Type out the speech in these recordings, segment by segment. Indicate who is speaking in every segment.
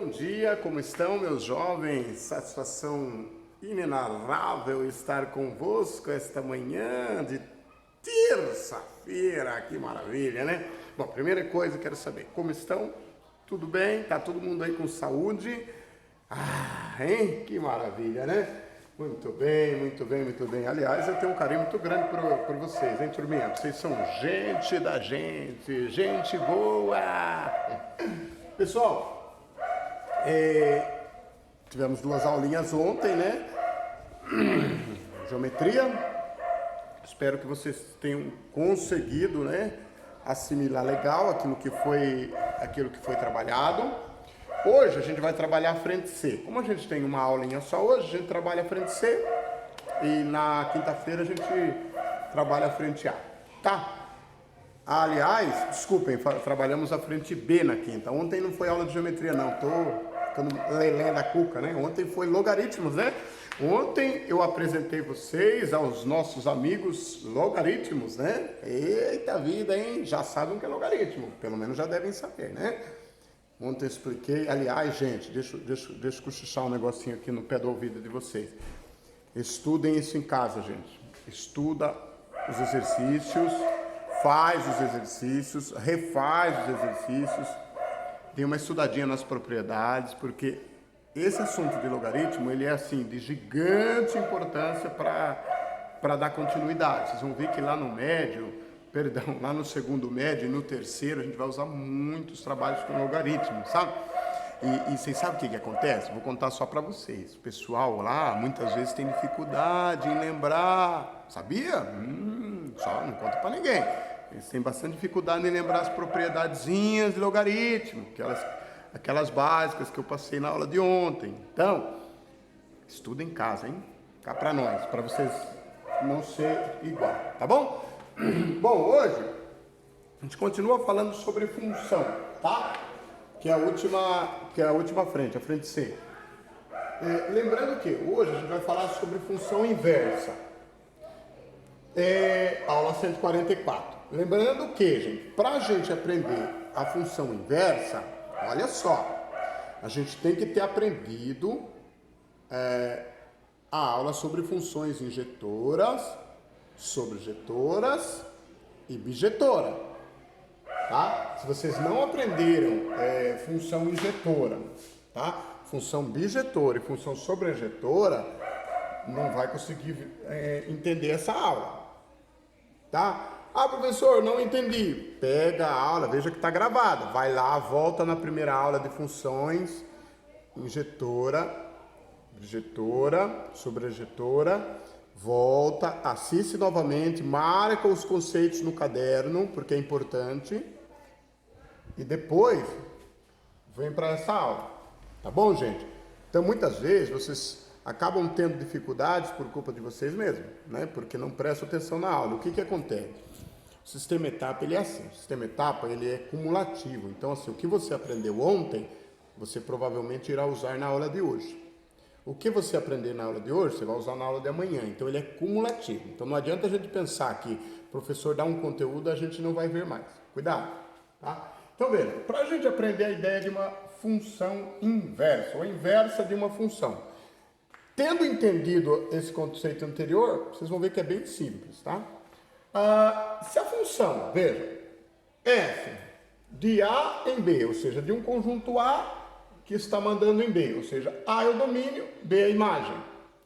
Speaker 1: Bom dia, como estão meus jovens? Satisfação inenarrável estar convosco esta manhã de terça-feira, que maravilha, né? Bom, primeira coisa, quero saber, como estão? Tudo bem? Tá todo mundo aí com saúde? Hein? Que maravilha, né? Muito bem, muito bem, muito bem. Aliás, eu tenho um carinho muito grande por vocês, hein, turminha? Vocês são gente da gente boa! Pessoal, tivemos duas aulinhas ontem, né? Geometria. Espero que vocês tenham conseguido, né, assimilar legal aquilo que foi trabalhado. Hoje a gente vai trabalhar a frente C. Como a gente tem uma aulinha só hoje, a gente trabalha a frente C e na quinta-feira a gente trabalha a frente A, tá? Aliás, desculpem, trabalhamos a frente B na quinta. Ontem não foi aula de geometria não, tô ficando lelé da cuca, né? Ontem foi logaritmos, né? Ontem eu apresentei vocês aos nossos amigos logaritmos, né? Eita vida, hein? Já sabem o que é logaritmo, pelo menos já devem saber, né? Ontem eu expliquei, aliás, gente, deixa eu cochichar um negocinho aqui no pé do ouvido de vocês. Estudem isso em casa, gente. Estuda os exercícios, faz os exercícios, refaz os exercícios, dê uma estudadinha nas propriedades, porque esse assunto de logaritmo, ele é assim, de gigante importância para dar continuidade. Vocês vão ver que lá no médio, lá no segundo médio e no terceiro, a gente vai usar muitos trabalhos com logaritmo, sabe? E vocês sabem o que acontece? Vou contar só para vocês. O pessoal lá, muitas vezes, tem dificuldade em lembrar. Sabia? Só não conta para ninguém. Eles têm bastante dificuldade em lembrar as propriedadezinhas de logaritmo, aquelas básicas que eu passei na aula de ontem. Então, estuda em casa, hein? Cá para nós, para vocês não ser igual, tá bom? Bom, hoje a gente continua falando sobre função, tá? Que é a última frente, a frente C. Lembrando que hoje a gente vai falar sobre função inversa. Aula 144. Lembrando que, gente, para a gente aprender a função inversa, olha só, a gente tem que ter aprendido a aula sobre funções injetoras, sobrejetoras e bijetora, tá? Se vocês não aprenderam função injetora, tá? Função bijetora e função sobrejetora, não vai conseguir entender essa aula, tá? Ah, professor, não entendi. Pega a aula, veja que está gravada. Vai lá, volta na primeira aula de funções, injetora, bijetora, sobrejetora, volta, assiste novamente, marca os conceitos no caderno, porque é importante, e depois vem para essa aula, tá bom, gente? Então, muitas vezes, vocês acabam tendo dificuldades por culpa de vocês mesmos, né? Porque não prestam atenção na aula. O que acontece? O sistema etapa, ele é assim, o sistema etapa, ele é cumulativo. Então, assim, o que você aprendeu ontem, você provavelmente irá usar na aula de hoje. O que você aprender na aula de hoje, você vai usar na aula de amanhã. Então, ele é cumulativo. Então, não adianta a gente pensar que o professor dá um conteúdo, a gente não vai ver mais. Cuidado, tá? Então, veja, para a gente aprender a ideia de uma função inversa, ou inversa de uma função. Tendo entendido esse conceito anterior, vocês vão ver que é bem simples, tá? Se a função, veja, f de A em B, ou seja, de um conjunto A que está mandando em B, ou seja, A é o domínio, B é a imagem,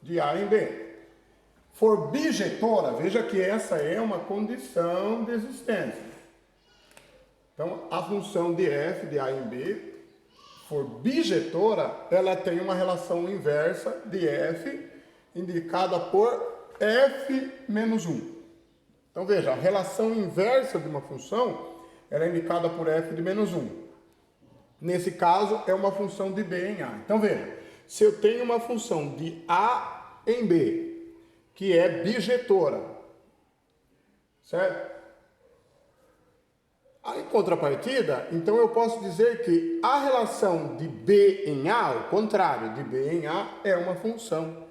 Speaker 1: de A em B, for bijetora, veja que essa é uma condição de existência. Então, a função de f de A em B, for bijetora, ela tem uma relação inversa de f, indicada por f menos 1. Então, veja, a relação inversa de uma função, ela é indicada por f de menos 1. Nesse caso, é uma função de b em a. Então, veja, se eu tenho uma função de a em b, que é bijetora, certo? Em contrapartida, então eu posso dizer que a relação de b em a, o contrário de b em a, é uma função,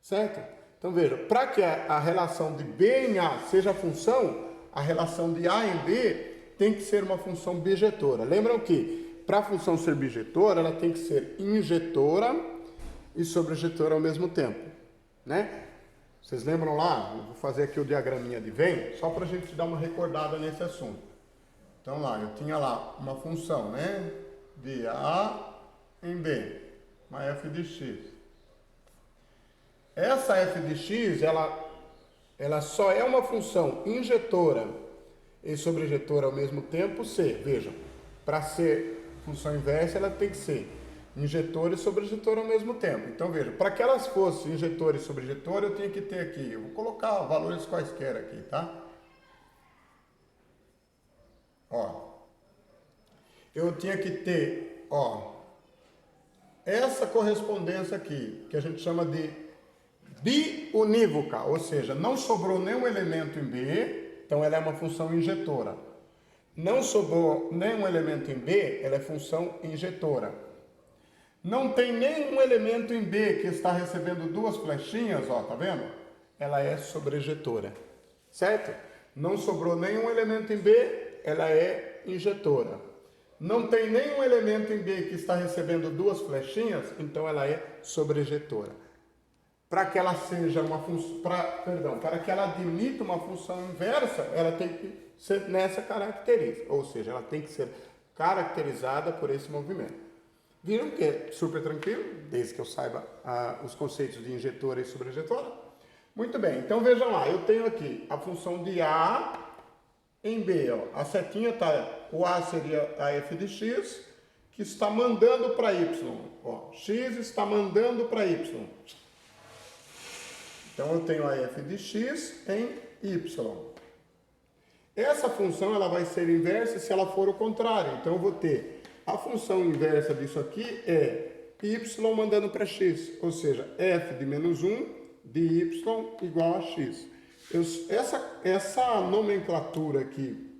Speaker 1: certo? Então veja, para que a relação de b em a seja função, a relação de a em b tem que ser uma função bijetora. Lembram que para a função ser bijetora, ela tem que ser injetora e sobrejetora ao mesmo tempo, né? Vocês lembram lá? Eu vou fazer aqui o diagraminha de Venn, só para a gente dar uma recordada nesse assunto. Então lá, eu tinha lá uma função, né? De A em B, uma f de x. Essa f de x, ela só é uma função injetora e sobrejetora ao mesmo tempo se, vejam, para ser função inversa, ela tem que ser injetora e sobrejetora ao mesmo tempo. Então, veja, para que elas fossem injetora e sobrejetora, eu tinha que ter aqui, eu vou colocar valores quaisquer aqui, tá? Ó, eu tinha que ter, ó, essa correspondência aqui, que a gente chama de biunívoca, ou seja, não sobrou nenhum elemento em B, então ela é uma função injetora. Não sobrou nenhum elemento em B, ela é função injetora. Não tem nenhum elemento em B que está recebendo duas flechinhas, ó, tá vendo? Ela é sobrejetora, certo? Não sobrou nenhum elemento em B, ela é injetora. Não tem nenhum elemento em B que está recebendo duas flechinhas, então ela é sobrejetora. Para que ela seja uma função, para que ela admita uma função inversa, ela tem que ser nessa característica, ou seja, ela tem que ser caracterizada por esse movimento. Viram que é super tranquilo, desde que eu saiba os conceitos de injetora e sobrejetora? Muito bem, então vejam lá, eu tenho aqui a função de A em B, ó. A setinha está, o A seria a f de x, que está mandando para y, ó. X está mandando para y. Então eu tenho a f de x em y. Essa função ela vai ser inversa se ela for o contrário. Então eu vou ter a função inversa disso aqui é y mandando para x, ou seja, f de menos 1 de y igual a x. Essa nomenclatura aqui,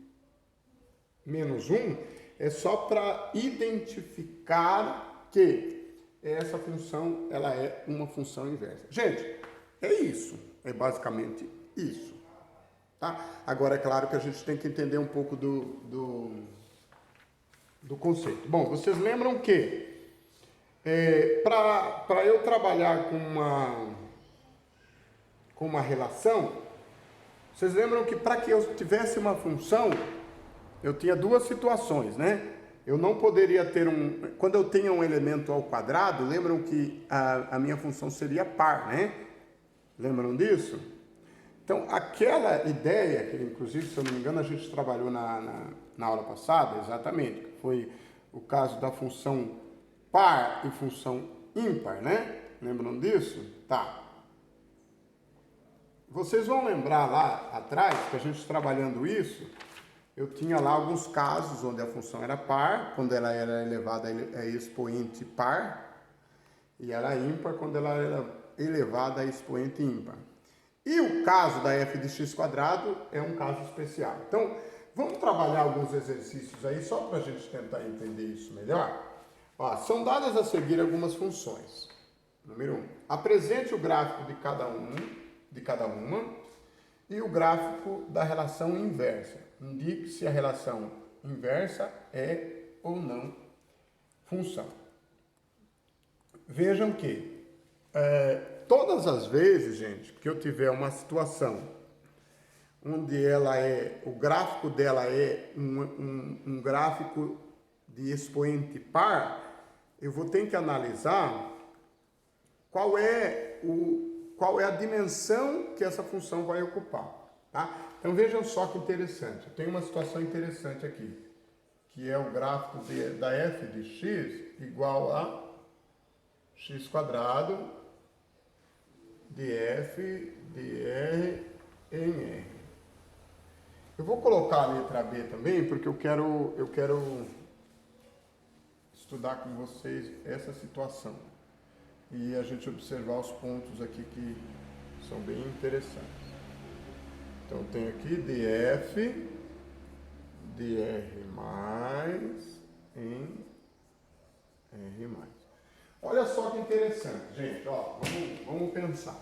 Speaker 1: menos 1, é só para identificar que essa função ela é uma função inversa. Gente, é isso, é basicamente isso. Tá? Agora, é claro que a gente tem que entender um pouco do conceito. Bom, vocês lembram que para eu trabalhar com uma relação, vocês lembram que para que eu tivesse uma função, eu tinha duas situações, né? Eu não poderia ter quando eu tenho um elemento ao quadrado, lembram que a minha função seria par, né? Lembram disso? Então, aquela ideia, que inclusive, se eu não me engano, a gente trabalhou na aula passada, exatamente, foi o caso da função par e função ímpar, né? Lembram disso? Tá. Vocês vão lembrar lá atrás, que a gente trabalhando isso, eu tinha lá alguns casos onde a função era par, quando ela era elevada a expoente par, e era ímpar quando ela era elevada a expoente ímpar. E o caso da f de x quadrado é um caso especial. Então, vamos trabalhar alguns exercícios aí, só para a gente tentar entender isso melhor. Ó, são dadas a seguir algumas funções. Número 1. Apresente o gráfico de cada uma e o gráfico da relação inversa. Indique se a relação inversa é ou não função. Vejam que todas as vezes, gente, que eu tiver uma situação onde o gráfico dela é um gráfico de expoente par, eu vou ter que analisar qual é a dimensão que essa função vai ocupar, tá? Então vejam só que interessante, eu tenho uma situação interessante aqui, que é o gráfico da f de x igual a x quadrado de f de r em r. Eu vou colocar a letra B também, porque eu quero estudar com vocês essa situação e a gente observar os pontos aqui que são bem interessantes. Então, eu tenho aqui df dr em r+. Olha só que interessante, gente. Ó, vamos pensar.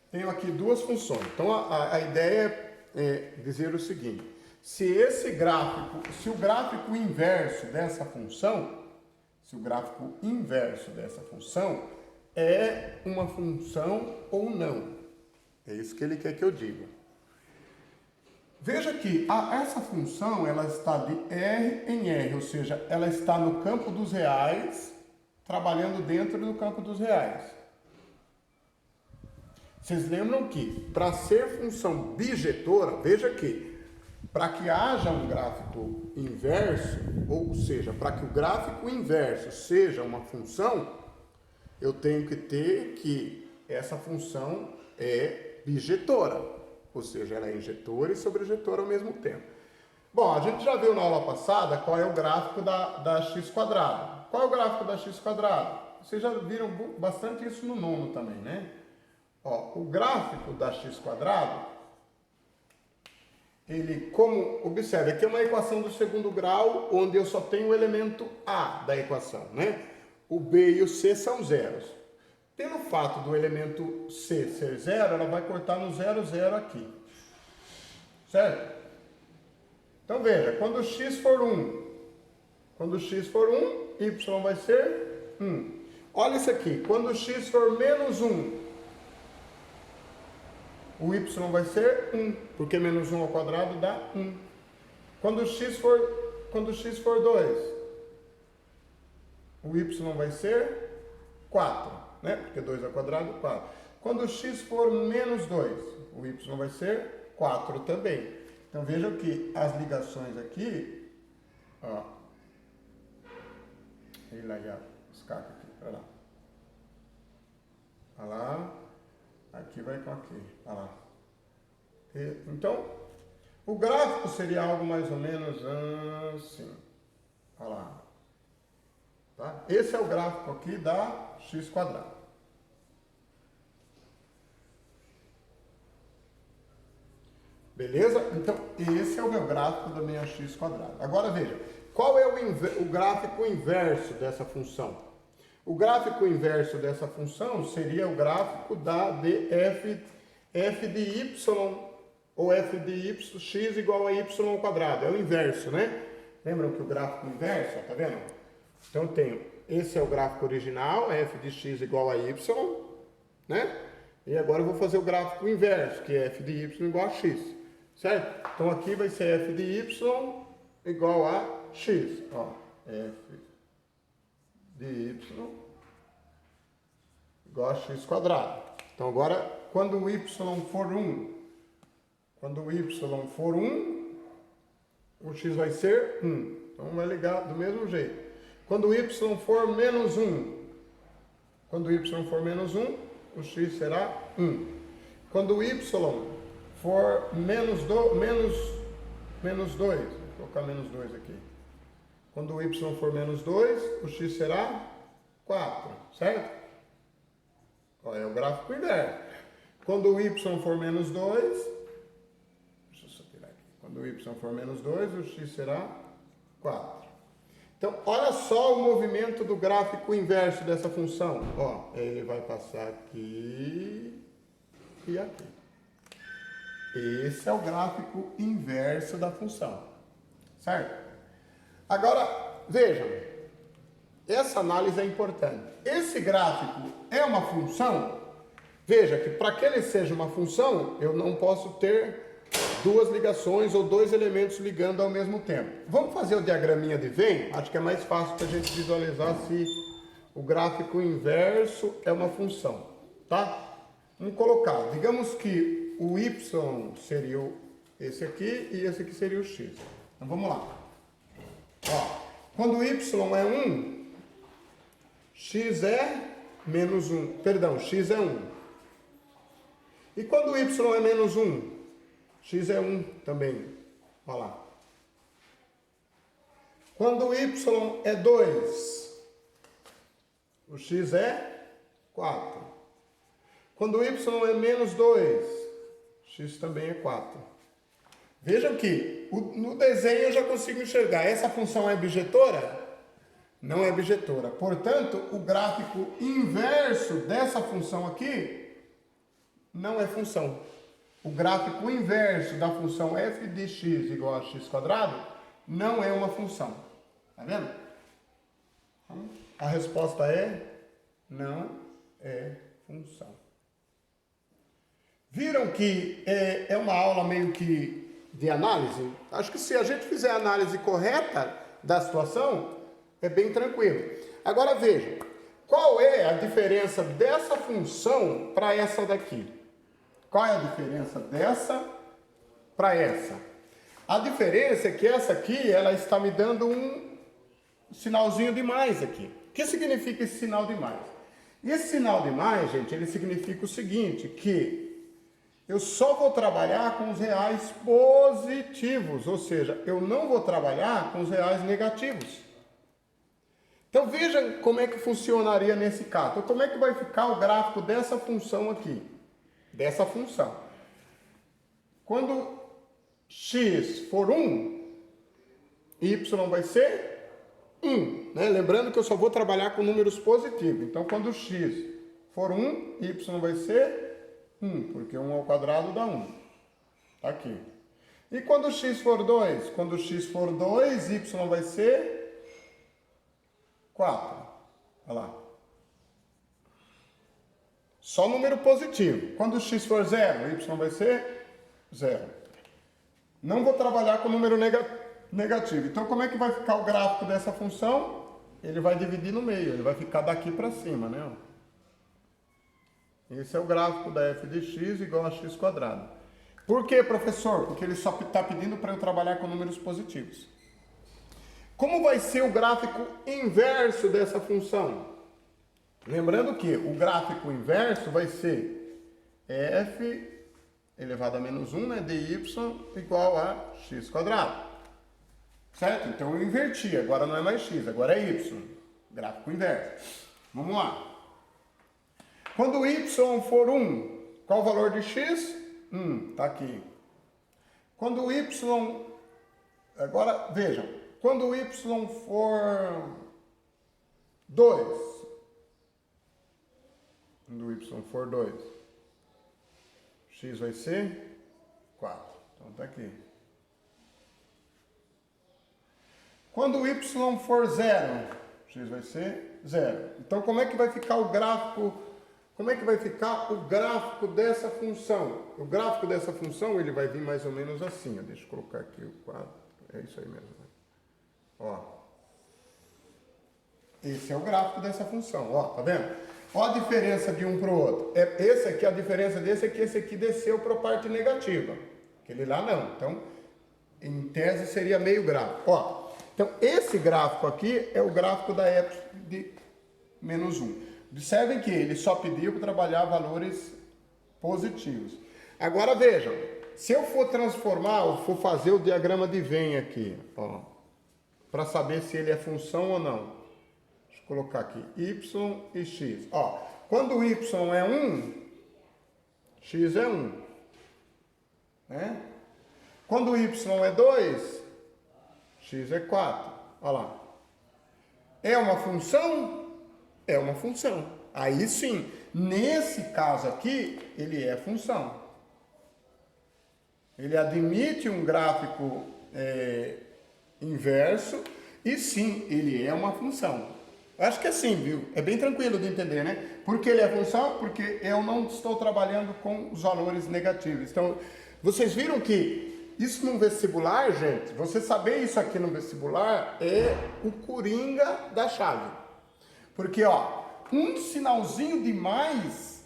Speaker 1: Tenho aqui duas funções. Então, a ideia é dizer o seguinte. se o gráfico inverso dessa função, é uma função ou não. É isso que ele quer que eu diga. Veja que essa função, ela está de R em R, ou seja, ela está no campo dos reais, trabalhando dentro do campo dos reais. Vocês lembram que, para ser função bijetora, veja que, para que haja um gráfico inverso, ou seja, para que o gráfico inverso seja uma função, eu tenho que ter que essa função é bijetora, ou seja, ela é injetora e sobrejetora ao mesmo tempo. Bom, a gente já viu na aula passada qual é o gráfico da x quadrado. Qual é o gráfico da x quadrado? Vocês já viram bastante isso no nono também, né? Ó, o gráfico da x quadrado, ele, observe, aqui é uma equação do segundo grau, onde eu só tenho o elemento A da equação, né? O B e o C são zeros. Pelo fato do elemento C ser zero, ela vai cortar no 0, 0 aqui. Certo? Então veja, quando x for 1, y vai ser 1. Olha isso aqui, quando x for menos 1, o y vai ser 1, porque menos 1 ao quadrado dá 1. Quando x for 2, o y vai ser 4, né? Porque 2 ao quadrado, 4. Quando x for menos 2, o y vai ser 4 também. Então vejam que as ligações aqui, ó, ele lá, escaca aqui, para lá. Olha lá. Aqui vai com aqui, olha lá. Então, o gráfico seria algo mais ou menos assim. Olha lá. Tá? Esse é o gráfico aqui da x quadrado. Beleza? Então, esse é o meu gráfico da minha x quadrada. Agora veja, qual é o gráfico inverso dessa função? O gráfico inverso dessa função seria o gráfico de f de y, ou f de x igual a y ao quadrado. É o inverso, né? Lembram que o gráfico inverso, tá vendo? Então eu tenho, esse é o gráfico original, f de x igual a y, né? E agora eu vou fazer o gráfico inverso, que é f de y igual a x, certo? Então aqui vai ser f de y igual a x, ó, f de y igual a x quadrado. Então agora, quando o y for 1, o x vai ser 1. Então vai ligar do mesmo jeito. Quando o y for menos 1, o x será 1. Quando o y for menos 2, vou colocar menos 2 aqui. Quando o y for menos 2, o x será 4, certo? Ó, é o gráfico inverso. Quando o y for menos 2, deixa eu só tirar aqui. Quando o y for menos 2, o x será 4. Então, olha só o movimento do gráfico inverso dessa função. Ó, ele vai passar aqui e aqui. Esse é o gráfico inverso da função, certo? Agora, vejam, essa análise é importante. Esse gráfico é uma função? Veja que para que ele seja uma função, eu não posso ter duas ligações ou dois elementos ligando ao mesmo tempo. Vamos fazer o diagraminha de Venn? Acho que é mais fácil para a gente visualizar se o gráfico inverso é uma função, tá? Vamos colocar, digamos que o y seria esse aqui e esse aqui seria o x. Então vamos lá. Ó, quando o y é 1, x é menos 1, perdão, x é 1. E quando o y é menos 1, x é 1 também. Olha lá. Quando o y é 2, o x é 4. Quando o y é menos 2, x também é 4. Vejam que no desenho eu já consigo enxergar. Essa função é bijetora? Não é bijetora. Portanto, o gráfico inverso dessa função aqui não é função. o gráfico inverso da função f de x igual a x², não é uma função. Tá vendo? Então, a resposta é não é função. Viram que é uma aula meio que de análise? Acho que se a gente fizer a análise correta da situação, é bem tranquilo. Agora veja, qual é a diferença dessa função para essa daqui? Qual é a diferença dessa para essa? A diferença é que essa aqui, ela está me dando um sinalzinho de mais aqui. O que significa esse sinal de mais? Esse sinal de mais, gente, ele significa o seguinte, que eu só vou trabalhar com os reais positivos, ou seja, eu não vou trabalhar com os reais negativos. Então veja como é que funcionaria nesse caso. Então, como é que vai ficar o gráfico dessa função aqui? Dessa função. Quando x for 1, y vai ser 1. Né? Lembrando que eu só vou trabalhar com números positivos. Então, quando x for 1, y vai ser 1, porque 1 ao quadrado dá 1. Tá aqui. E quando x for 2? Quando x for 2, y vai ser 4. Olha lá. Só número positivo. Quando x for 0, y vai ser 0. Não vou trabalhar com número negativo. Então, como é que vai ficar o gráfico dessa função? Ele vai dividir no meio. Ele vai ficar daqui para cima, né? Esse é o gráfico da f de x igual a x². Por quê, professor? Porque ele só está pedindo para eu trabalhar com números positivos. Como vai ser o gráfico inverso dessa função? Lembrando que o gráfico inverso vai ser f elevado a menos 1, né, dy igual a x². Certo? Então eu inverti, agora não é mais x, agora é y. Gráfico inverso. Vamos lá. Quando y for 1, qual o valor de x? 1, tá aqui. Quando y... Agora, vejam. Quando y for 2, quando y for 2, x vai ser 4. Então tá aqui. Quando y for 0, x vai ser 0. Então como é que vai ficar o gráfico? Como é que vai ficar o gráfico dessa função? O gráfico dessa função, ele vai vir mais ou menos assim, ó. Deixa eu colocar aqui o quadro. É isso aí mesmo. Ó. Esse é o gráfico dessa função, ó, tá vendo? Ó a diferença de um para o outro. Esse aqui, a diferença desse é que esse aqui desceu para a parte negativa. Aquele lá não. Então, em tese seria meio gráfico. Ó, então esse gráfico aqui é o gráfico da f de menos 1. Observem que ele só pediu para trabalhar valores positivos. Agora vejam, se eu for transformar, ou for fazer o diagrama de Venn aqui, ó, para saber se ele é função ou não. Deixa eu colocar aqui, y e x. Ó, quando y é 1, x é 1. Né? Quando y é 2, x é 4. Olha lá. É uma função? É uma função. Aí sim, nesse caso aqui, ele é função. Ele admite um gráfico inverso e sim, ele é uma função. Acho que é assim, viu? É bem tranquilo de entender, né? Por que ele é função? Porque eu não estou trabalhando com os valores negativos. Então, vocês viram que isso no vestibular, gente, você saber isso aqui no vestibular é o coringa da chave. Porque, ó, um sinalzinho de mais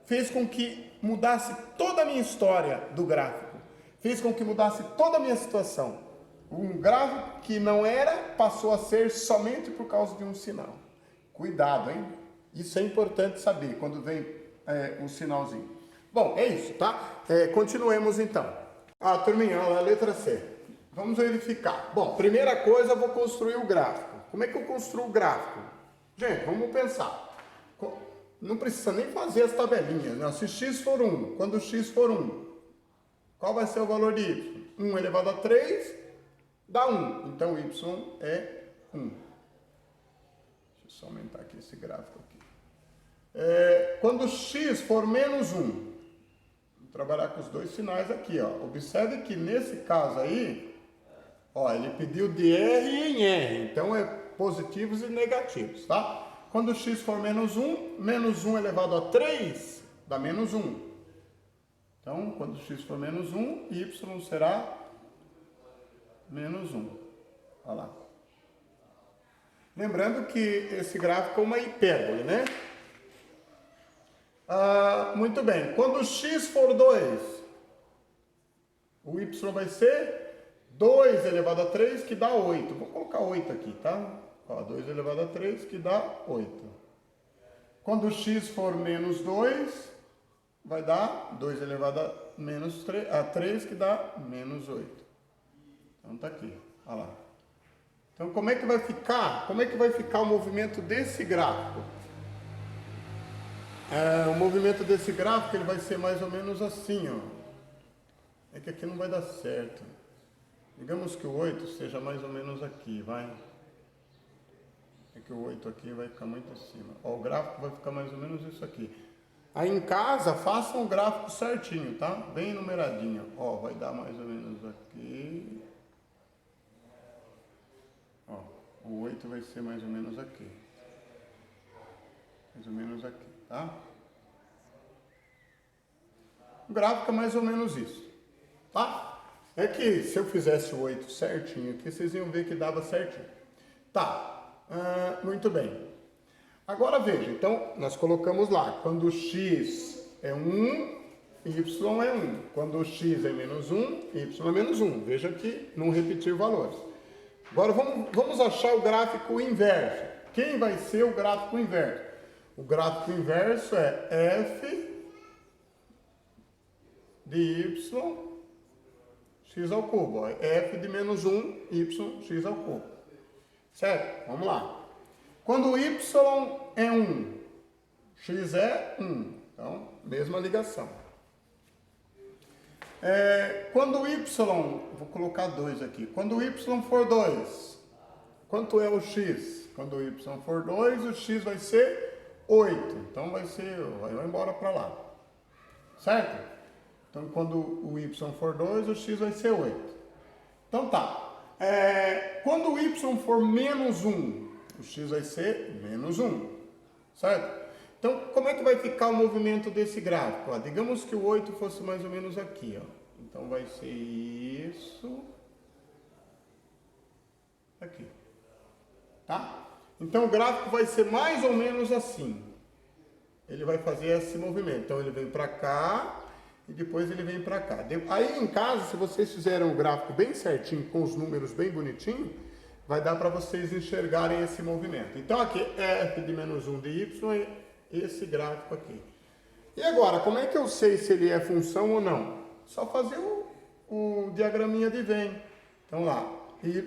Speaker 1: fez com que mudasse toda a minha história do gráfico. Fez com que mudasse toda a minha situação. Um gráfico que não era, passou a ser somente por causa de um sinal. Cuidado, hein? Isso é importante saber quando vem um sinalzinho. Bom, é isso, tá? Continuemos então. Turminha, a letra C. Vamos verificar. Bom, primeira coisa, eu vou construir o gráfico. Como é que eu construo o gráfico? Gente, vamos pensar. Não precisa nem fazer as tabelinhas, né? Se x for 1, quando x for 1, qual vai ser o valor de y? 1 elevado a 3 dá 1. Então, y é 1. Deixa eu só aumentar aqui esse gráfico aqui. Quando x for menos 1, vou trabalhar com os dois sinais aqui, ó. Observe que nesse caso aí, ó, ele pediu de R em R, então é positivos e negativos, tá? Quando x for menos 1 elevado a 3 dá menos 1. Então, quando x for menos 1, y será menos 1. Olha lá. Lembrando que esse gráfico é uma hipérbole, né? Muito bem. Quando x for 2, o y vai ser 2 elevado a 3, que dá 8. Vou colocar 8 aqui, tá? Ó, 2 elevado a 3, que dá 8. Quando x for menos 2, vai dar 2 elevado a menos 3, a 3, que dá menos 8. Então tá aqui, olha lá. Então como é que vai ficar? Como é que vai ficar o movimento desse gráfico? O movimento desse gráfico ele vai ser mais ou menos assim, ó. É que aqui não vai dar certo. Digamos que o 8 seja mais ou menos aqui, vai. É que o 8 aqui vai ficar muito acima. Ó, o gráfico vai ficar mais ou menos isso aqui. Aí em casa, façam o gráfico certinho, tá? Bem numeradinho. Ó, vai dar mais ou menos aqui. Ó, o 8 vai ser mais ou menos aqui. Mais ou menos aqui, tá? O gráfico é mais ou menos isso, tá? É que se eu fizesse o 8 certinho aqui, vocês iam ver que dava certinho. Tá, muito bem. Agora veja, então nós colocamos lá, quando x é 1, y é 1. Quando x é menos 1, y é menos 1. Veja que não repetir valores. Agora vamos achar o gráfico inverso. Quem vai ser o gráfico inverso? O gráfico inverso é f de y x ao cubo. Ó, f de menos 1, y x ao cubo. Certo? Vamos lá. Quando y é 1, x é 1. Então, mesma ligação. Quando y, vou colocar 2 aqui. Quando y for 2, quanto é o x? Quando o y for 2, o x vai ser 8. Então, vai embora para lá. Certo? Então, quando o y for 2, o x vai ser 8. Então, tá. Quando o y for menos 1, o x vai ser menos 1. Certo? Então, como é que vai ficar o movimento desse gráfico? Ó, digamos que o 8 fosse mais ou menos aqui. Ó. Então, vai ser isso. Aqui. Tá? Então, o gráfico vai ser mais ou menos assim. Ele vai fazer esse movimento. Então, ele vem para cá e depois ele vem para cá. Aí, em casa, se vocês fizerem um gráfico bem certinho, com os números bem bonitinhos, vai dar para vocês enxergarem esse movimento. Então, aqui, f de menos 1 de y é esse gráfico aqui. E agora, como é que eu sei se ele é função ou não? Só fazer o diagraminha de Venn. Então, lá, y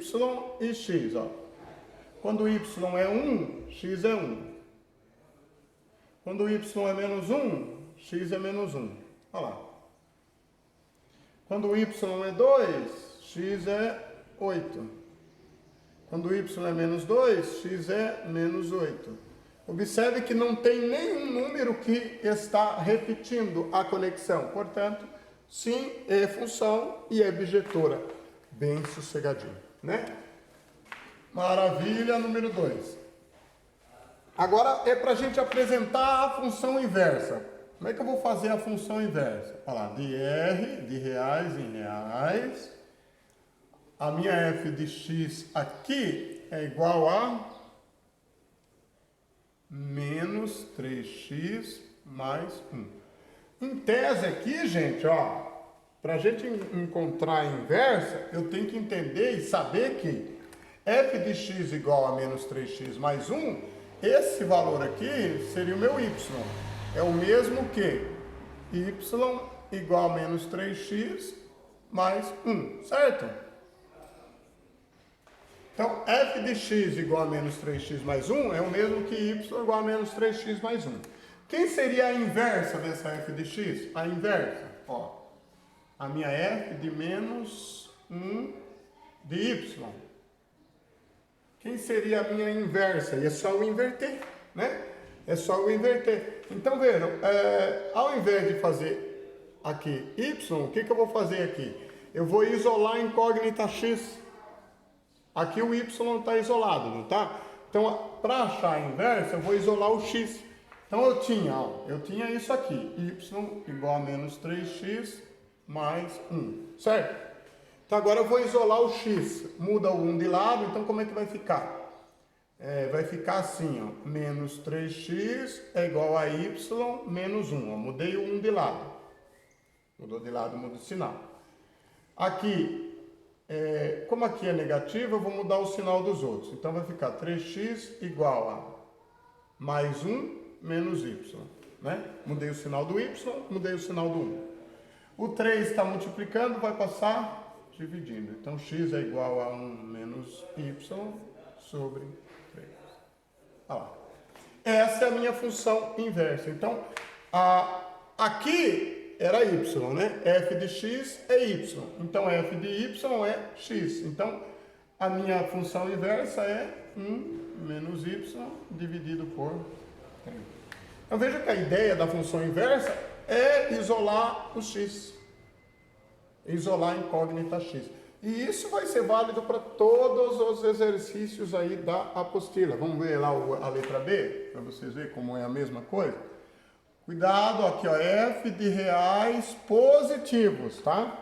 Speaker 1: e x, ó. Quando y é 1, x é 1. Quando y é menos 1, x é menos 1. Olha lá. Quando y é 2, x é 8. Quando y é menos 2, x é menos 8. Observe que não tem nenhum número que está repetindo a conexão. Portanto, sim, é função e é bijetora. Bem sossegadinho, né? Maravilha, número 2. Agora é para a gente apresentar a função inversa. Como é que eu vou fazer a função inversa? Olha lá, de R, de reais em reais. A minha f de x aqui é igual a menos 3x mais 1. Em tese aqui, gente, ó, para a gente encontrar a inversa, eu tenho que entender e saber que f de x igual a menos 3x mais 1, esse valor aqui seria o meu y. É o mesmo que y igual a menos 3x mais 1, certo? Então, f de x igual a menos 3x mais 1 é o mesmo que y igual a menos 3x mais 1. Quem seria a inversa dessa f de x? A inversa, ó, a minha f de menos 1 de y. Quem seria a minha inversa? E é só eu inverter, né? É só eu inverter. Então, vejam, ao invés de fazer aqui y, o que eu vou fazer aqui? Eu vou isolar a incógnita x. Aqui o y está isolado, não está? Então, para achar a inversa, eu vou isolar o x. Então, eu tinha isso aqui, y igual a menos 3x mais 1, certo? Então, agora eu vou isolar o x. Muda o 1 de lado, então como é que vai ficar? Vai ficar assim, ó, menos 3x é igual a y menos 1. Ó, mudei o 1 de lado. Mudou de lado, muda o sinal. Aqui, como aqui é negativo, eu vou mudar o sinal dos outros. Então, vai ficar 3x igual a mais 1 menos y. Né? Mudei o sinal do y, mudei o sinal do 1. O 3 está multiplicando, vai passar dividindo. Então, x é igual a 1 menos y sobre 3. Olha lá. Essa é a minha função inversa. Então, aqui era y, né? F de x é y. Então, f de y é x. Então, a minha função inversa é 1 menos y dividido por 3. Então, veja que a ideia da função inversa é isolar o x. Isolar a incógnita x. E isso vai ser válido para todos os exercícios aí da apostila. Vamos ver lá a letra B, para vocês verem como é a mesma coisa. Cuidado, aqui ó, f de reais positivos, tá?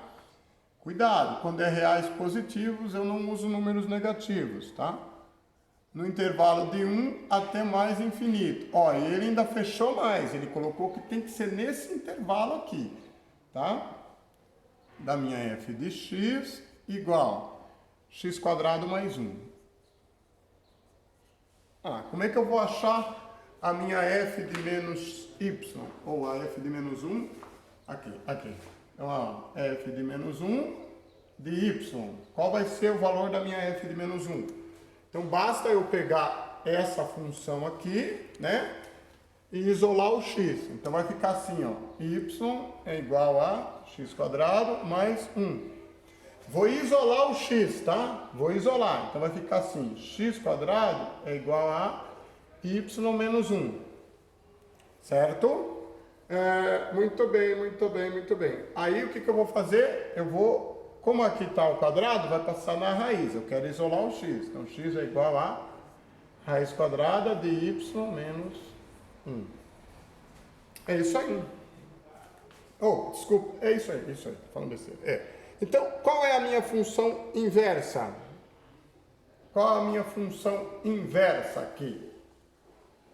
Speaker 1: Cuidado, quando é reais positivos eu não uso números negativos, tá? No intervalo de 1 até mais infinito. Ó, ele ainda fechou mais, ele colocou que tem que ser nesse intervalo aqui, tá? Da minha f de x igual x quadrado mais 1. Como é que eu vou achar a minha f de menos y? Ou a f de menos 1? Aqui. Então, ó, f de menos 1 de y. Qual vai ser o valor da minha f de menos 1? Então, basta eu pegar essa função aqui, né? E isolar o x. Então, vai ficar assim, ó. Y é igual a x quadrado mais 1. Vou isolar o x, tá? Vou isolar. Então, vai ficar assim. X quadrado é igual a y menos 1. Certo? Muito bem. Aí, o que eu vou fazer? Como aqui está o quadrado, vai passar na raiz. Eu quero isolar o x. Então, x é igual a raiz quadrada de y menos 1. É isso aí. Desculpa. É isso aí. Falando besteira. Então, qual é a minha função inversa? Qual a minha função inversa aqui?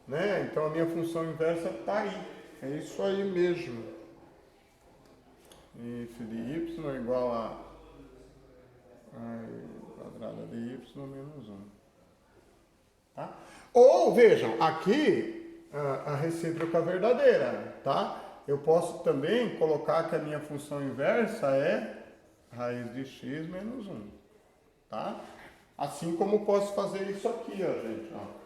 Speaker 1: Né? Então, a minha função inversa está aí. É isso aí mesmo. F de y é igual a quadrada de y menos 1. Tá? Ou, vejam, aqui a recíproca verdadeira, tá? Eu posso também colocar que a minha função inversa é raiz de x menos 1, tá? Assim como posso fazer isso aqui, ó, gente, ó.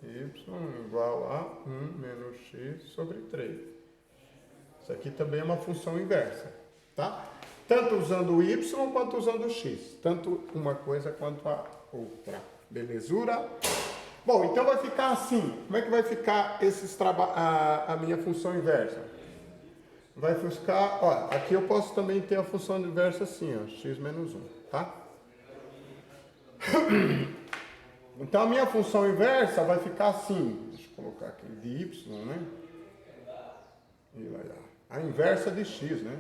Speaker 1: Y igual a 1 menos x sobre 3. Isso aqui também é uma função inversa, tá? Tanto usando o y quanto usando o x. Tanto uma coisa quanto a outra. Belezura? Bom, então vai ficar assim. Como é que vai ficar a minha função inversa? Vai ficar, ó, aqui eu posso também ter a função inversa assim, ó, x menos 1, tá? Então a minha função inversa vai ficar assim. Deixa eu colocar aqui de y, né? E vai lá. A inversa de x, né?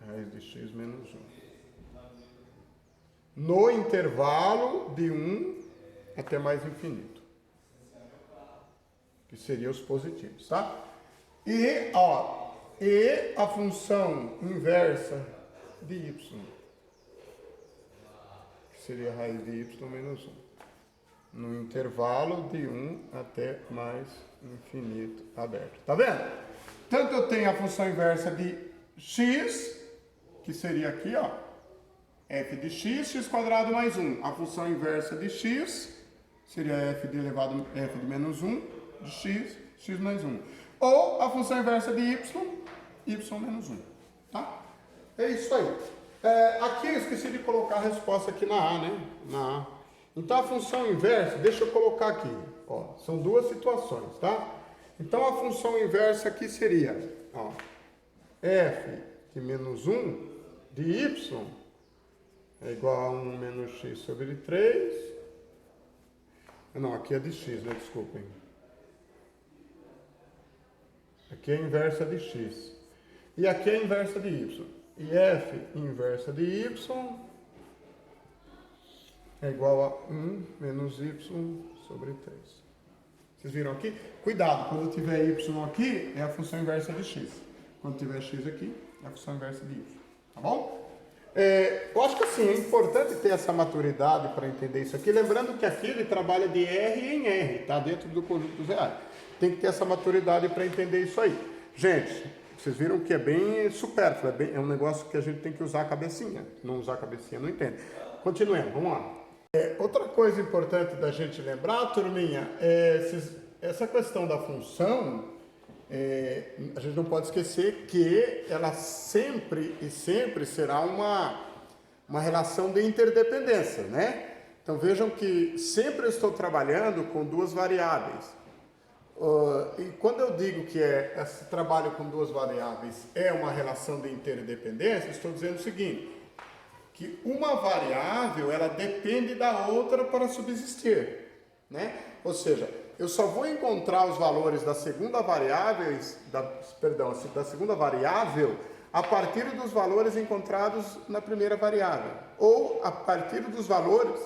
Speaker 1: Raiz de x menos 1. No intervalo de 1 até mais infinito. Que seriam os positivos, tá? E a função inversa de y. Que seria a raiz de y menos 1. No intervalo de 1 até mais infinito aberto. Tá vendo? Tanto eu tenho a função inversa de x, que seria aqui, ó, f de x quadrado mais 1. A função inversa de x seria f de menos 1 de x mais 1. Ou a função inversa de y menos 1. Tá? É isso aí. Aqui eu esqueci de colocar a resposta aqui na A, né? Na A. Então a função inversa, deixa eu colocar aqui. Ó, são duas situações, tá? Então a função inversa aqui seria, ó, f de menos 1 de y é igual a 1 menos x sobre 3. Não, aqui é de x, né? Desculpem. Aqui é a inversa de x. E aqui é a inversa de y. E f inversa de y é igual a 1 menos y sobre 3. Vocês viram aqui? Cuidado, quando tiver y aqui, é a função inversa de x. Quando tiver x aqui, é a função inversa de y. Tá bom? Eu acho que assim, é importante ter essa maturidade para entender isso aqui. Lembrando que aqui ele trabalha de R em R, tá? Dentro do conjunto dos reais. Tem que ter essa maturidade para entender isso aí. Gente, vocês viram que é bem supérfluo, é um negócio que a gente tem que usar a cabecinha. Não usar a cabecinha, não entende. Continuemos, vamos lá. Outra coisa importante da gente lembrar, turminha, essa questão da função, a gente não pode esquecer que ela sempre e sempre será uma relação de interdependência, né? Então vejam que sempre eu estou trabalhando com duas variáveis. E quando eu digo que esse trabalho com duas variáveis é uma relação de interdependência, estou dizendo o seguinte, que uma variável ela depende da outra para subsistir, né? Ou seja, eu só vou encontrar os valores da segunda variável, da segunda variável a partir dos valores encontrados na primeira variável, ou a partir dos valores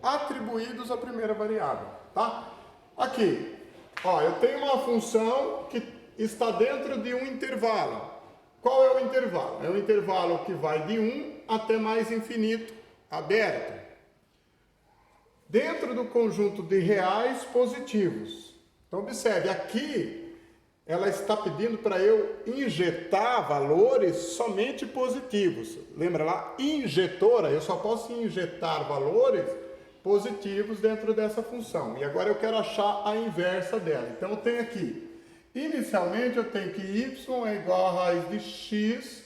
Speaker 1: atribuídos à primeira variável, tá? Aqui, ó, eu tenho uma função que está dentro de um intervalo. Qual é o intervalo? É um intervalo que vai de 1 até mais infinito, aberto. Dentro do conjunto de reais positivos. Então, observe, aqui ela está pedindo para eu injetar valores somente positivos. Lembra lá? Injetora, eu só posso injetar valores positivos dentro dessa função. E agora eu quero achar a inversa dela. Então, eu tenho aqui, inicialmente eu tenho que y é igual a raiz de x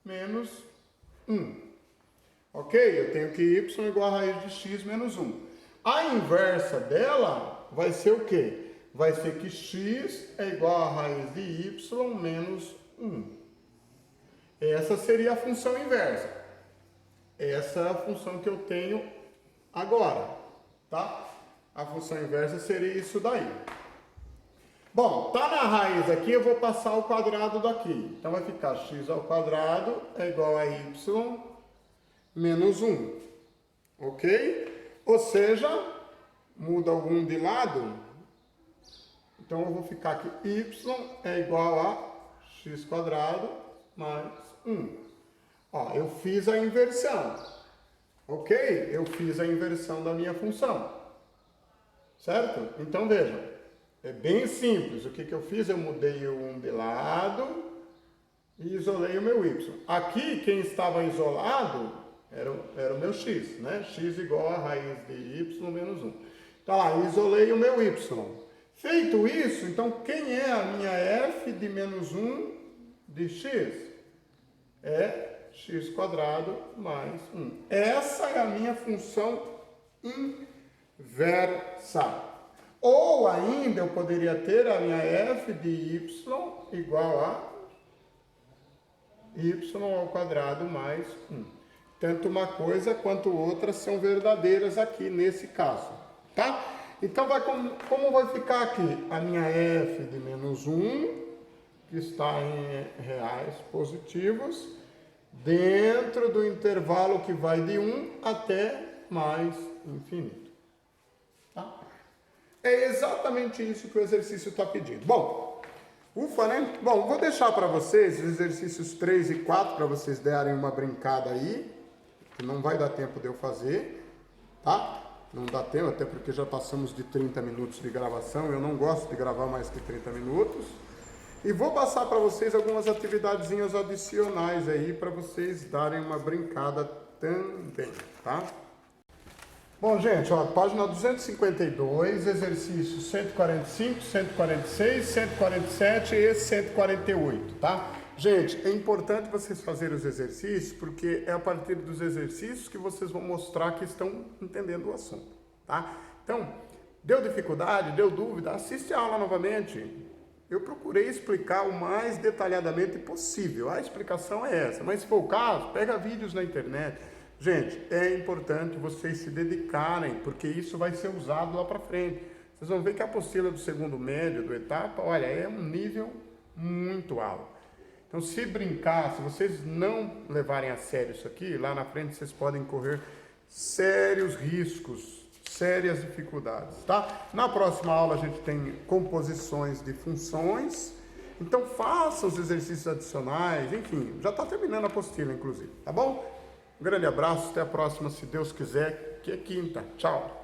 Speaker 1: menos 1. Ok? Eu tenho que y é igual a raiz de x menos 1. A inversa dela vai ser o quê? Vai ser que x é igual a raiz de y menos 1. Essa seria a função inversa. Essa é a função que eu tenho agora, tá? A função inversa seria isso daí. Bom, tá na raiz aqui, eu vou passar o quadrado daqui. Então vai ficar x ao quadrado é igual a y menos 1. Ok? Ou seja, muda o 1 de lado. Então eu vou ficar aqui, y é igual a x quadrado mais 1. Ó, eu fiz a inversão. Ok? Eu fiz a inversão da minha função. Certo? Então vejam, é bem simples. O que eu fiz? Eu mudei o 1 de lado e isolei o meu y. Aqui, quem estava isolado era o meu x, né? X igual a raiz de y menos 1. Tá lá, isolei o meu y. Feito isso, então quem é a minha f de menos 1 de x? É x quadrado mais 1. Essa é a minha função inversa. Ou ainda eu poderia ter a minha f de y igual a y ao quadrado mais 1. Tanto uma coisa quanto outra são verdadeiras aqui nesse caso, tá? Então, como vai ficar aqui? A minha f de menos 1, que está em reais positivos, dentro do intervalo que vai de 1 até mais infinito. Tá? É exatamente isso que o exercício está pedindo. Bom, ufa, né? Bom, vou deixar para vocês os exercícios 3 e 4 para vocês darem uma brincada aí, que não vai dar tempo de eu fazer, tá? Não dá tempo, até porque já passamos de 30 minutos de gravação, eu não gosto de gravar mais que 30 minutos. E vou passar para vocês algumas atividadezinhas adicionais aí, para vocês darem uma brincada também, tá? Bom, gente, ó, página 252, exercício 145, 146, 147 e 148, tá? Gente, é importante vocês fazerem os exercícios, porque é a partir dos exercícios que vocês vão mostrar que estão entendendo o assunto, tá? Então, Deu dificuldade, deu dúvida, assiste a aula novamente. Eu procurei explicar o mais detalhadamente possível. A explicação é essa, mas se for o caso, pega vídeos na internet. Gente, é importante vocês se dedicarem, porque isso vai ser usado lá para frente. Vocês vão ver que a apostila do segundo médio, do etapa, olha, é um nível muito alto. Então, se brincar, se vocês não levarem a sério isso aqui, lá na frente vocês podem correr sérios riscos, sérias dificuldades, tá? Na próxima aula a gente tem composições de funções, então faça os exercícios adicionais, enfim, já está terminando a apostila, inclusive, tá bom? Um grande abraço, até a próxima, se Deus quiser, que é quinta. Tchau!